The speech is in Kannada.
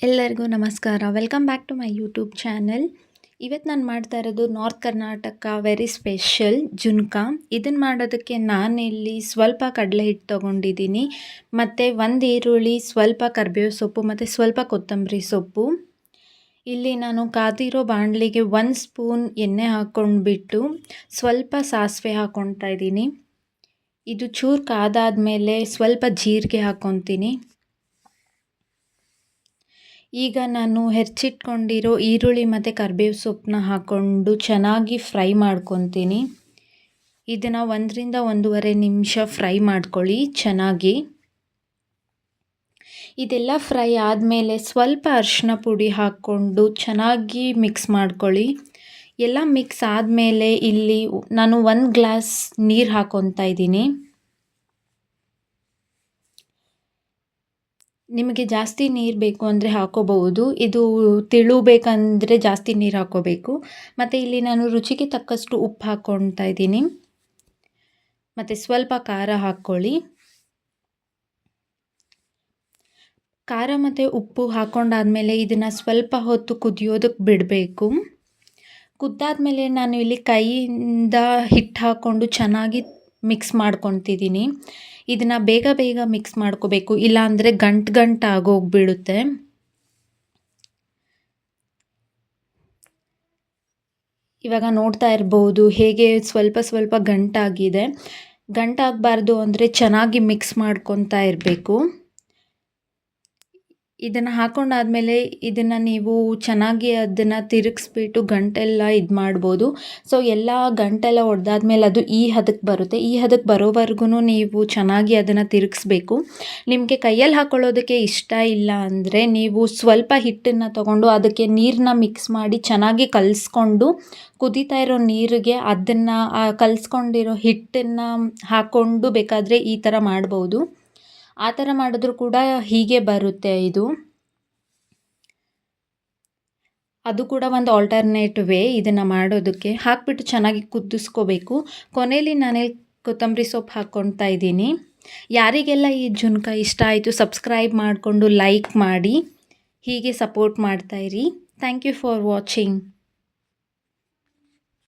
ಎಲ್ಲರಿಗೂ ನಮಸ್ಕಾರ. Welcome back to my YouTube channel. ಇವತ್ತು ನಾನು ಮಾಡ್ತಾ ಇರೋದು north Karnataka very special jhunka. ಇದನ್ನು ಮಾಡೋದಕ್ಕೆ ನಾನಿಲ್ಲಿ ಸ್ವಲ್ಪ ಕಡಲೆ ಹಿಟ್ಟು ತೊಗೊಂಡಿದ್ದೀನಿ, ಮತ್ತು ಒಂದು ಈರುಳ್ಳಿ, ಸ್ವಲ್ಪ ಕರಿಬೇವು ಸೊಪ್ಪು ಮತ್ತು ಸ್ವಲ್ಪ ಕೊತ್ತಂಬರಿ ಸೊಪ್ಪು. ಇಲ್ಲಿ ನಾನು ಕಾದಿರೋ ಬಾಣಲಿಗೆ 1 ಸ್ಪೂನ್ ಎಣ್ಣೆ ಹಾಕ್ಕೊಂಡ್ಬಿಟ್ಟು ಸ್ವಲ್ಪ ಸಾಸಿವೆ ಹಾಕ್ಕೊಳ್ತಾ ಇದ್ದೀನಿ. ಇದು ಚೂರು ಕಾದಾದಮೇಲೆ ಸ್ವಲ್ಪ ಜೀರಿಗೆ ಹಾಕ್ಕೊತೀನಿ. ಈಗ ನಾನು ಹೆಚ್ಚಿಟ್ಕೊಂಡಿರೋ ಈರುಳ್ಳಿ ಮತ್ತು ಕರಿಬೇವು ಸೊಪ್ಪನ್ನ ಹಾಕ್ಕೊಂಡು ಚೆನ್ನಾಗಿ ಫ್ರೈ ಮಾಡ್ಕೊತೀನಿ. ಇದನ್ನು 1 ರಿಂದ 1.5 ನಿಮಿಷ ಫ್ರೈ ಮಾಡ್ಕೊಳ್ಳಿ ಚೆನ್ನಾಗಿ. ಇದೆಲ್ಲ ಫ್ರೈ ಆದಮೇಲೆ ಸ್ವಲ್ಪ ಅರಿಶಿನ ಪುಡಿ ಹಾಕ್ಕೊಂಡು ಚೆನ್ನಾಗಿ ಮಿಕ್ಸ್ ಮಾಡ್ಕೊಳ್ಳಿ. ಎಲ್ಲ ಮಿಕ್ಸ್ ಆದಮೇಲೆ ಇಲ್ಲಿ ನಾನು 1 ಗ್ಲಾಸ್ ನೀರು ಹಾಕ್ಕೊತಾ ಇದ್ದೀನಿ. ನಿಮಗೆ ಜಾಸ್ತಿ ನೀರು ಬೇಕು ಅಂದರೆ ಹಾಕ್ಕೋಬಹುದು. ಇದು ತಿಳು ಬೇಕಂದರೆ ಜಾಸ್ತಿ ನೀರು ಹಾಕ್ಕೋಬೇಕು. ಮತ್ತು ಇಲ್ಲಿ ನಾನು ರುಚಿಗೆ ತಕ್ಕಷ್ಟು ಉಪ್ಪು ಹಾಕ್ಕೊಳ್ತಾ ಇದ್ದೀನಿ, ಮತ್ತು ಸ್ವಲ್ಪ ಖಾರ ಹಾಕ್ಕೊಳ್ಳಿ. ಖಾರ ಮತ್ತು ಉಪ್ಪು ಹಾಕ್ಕೊಂಡಾದ್ಮೇಲೆ ಇದನ್ನು ಸ್ವಲ್ಪ ಹೊತ್ತು ಕುದಿಯೋದಕ್ಕೆ ಬಿಡಬೇಕು. ಕುದ್ದಾದ್ಮೇಲೆ ನಾನು ಇಲ್ಲಿ ಕೈಯಿಂದ ಹಿಟ್ಟು ಹಾಕ್ಕೊಂಡು ಚೆನ್ನಾಗಿ ಮಿಕ್ಸ್ ಮಾಡ್ಕೊತಿದ್ದೀನಿ. ಇದನ್ನು ಬೇಗ ಬೇಗ ಮಿಕ್ಸ್ ಮಾಡ್ಕೋಬೇಕು, ಇಲ್ಲಾಂದರೆ ಗಂಟು ಆಗೋಗ್ಬಿಡುತ್ತೆ. ಇವಾಗ ನೋಡ್ತಾ ಇರ್ಬೋದು ಹೇಗೆ ಸ್ವಲ್ಪ ಸ್ವಲ್ಪ ಗಂಟಾಗಿದೆ. ಗಂಟಾಗಬಾರ್ದು ಅಂದರೆ ಚೆನ್ನಾಗಿ ಮಿಕ್ಸ್ ಮಾಡ್ಕೊತಾ ಇರಬೇಕು. ಇದನ್ನು ಹಾಕ್ಕೊಂಡಾದ್ಮೇಲೆ ಇದನ್ನು ನೀವು ಚೆನ್ನಾಗಿ ಅದನ್ನು ತಿರುಗಿಸ್ಬಿಟ್ಟು ಗಂಟೆಲ್ಲ ಇದು ಮಾಡ್ಬೋದು. ಸೊ ಎಲ್ಲ ಗಂಟೆಲ್ಲ ಒಡೆದಾದ್ಮೇಲೆ ಅದು ಈ ಹದಕ್ಕೆ ಬರುತ್ತೆ. ಈ ಹದಕ್ಕೆ ಬರೋವರೆಗೂ ನೀವು ಚೆನ್ನಾಗಿ ಅದನ್ನು ತಿರುಗಿಸ್ಬೇಕು. ನಿಮಗೆ ಕೈಯಲ್ಲಿ ಹಾಕ್ಕೊಳ್ಳೋದಕ್ಕೆ ಇಷ್ಟ ಇಲ್ಲ ಅಂದರೆ ನೀವು ಸ್ವಲ್ಪ ಹಿಟ್ಟನ್ನು ತೊಗೊಂಡು ಅದಕ್ಕೆ ನೀರನ್ನ ಮಿಕ್ಸ್ ಮಾಡಿ ಚೆನ್ನಾಗಿ ಕಲಿಸ್ಕೊಂಡು ಕುದೀತಾ ಇರೋ ನೀರಿಗೆ ಅದನ್ನು ಕಲಿಸ್ಕೊಂಡಿರೋ ಹಿಟ್ಟನ್ನು ಹಾಕ್ಕೊಂಡು ಬೇಕಾದರೆ ಈ ಥರ ಮಾಡ್ಬೋದು. ಆ ಥರ ಮಾಡಿದ್ರೂ ಕೂಡ ಹೀಗೆ ಬರುತ್ತೆ. ಅದು ಕೂಡ ಒಂದು ಆಲ್ಟರ್ನೇಟ್ ವೇ ಇದನ್ನು ಮಾಡೋದಕ್ಕೆ. ಹಾಕ್ಬಿಟ್ಟು ಚೆನ್ನಾಗಿ ಕುದಿಸ್ಕೋಬೇಕು. ಕೊನೆಯಲ್ಲಿ ನಾನಿಲ್ಲಿ ಕೊತ್ತಂಬರಿ ಸೊಪ್ಪು ಹಾಕ್ಕೊಳ್ತಾ ಇದ್ದೀನಿ. ಯಾರಿಗೆಲ್ಲ ಈ ಜುನ್ಕ ಇಷ್ಟ ಆಯಿತು ಸಬ್ಸ್ಕ್ರೈಬ್ ಮಾಡಿಕೊಂಡು ಲೈಕ್ ಮಾಡಿ, ಹೀಗೆ ಸಪೋರ್ಟ್ ಮಾಡ್ತಾಯಿರಿ. Thank you for watching.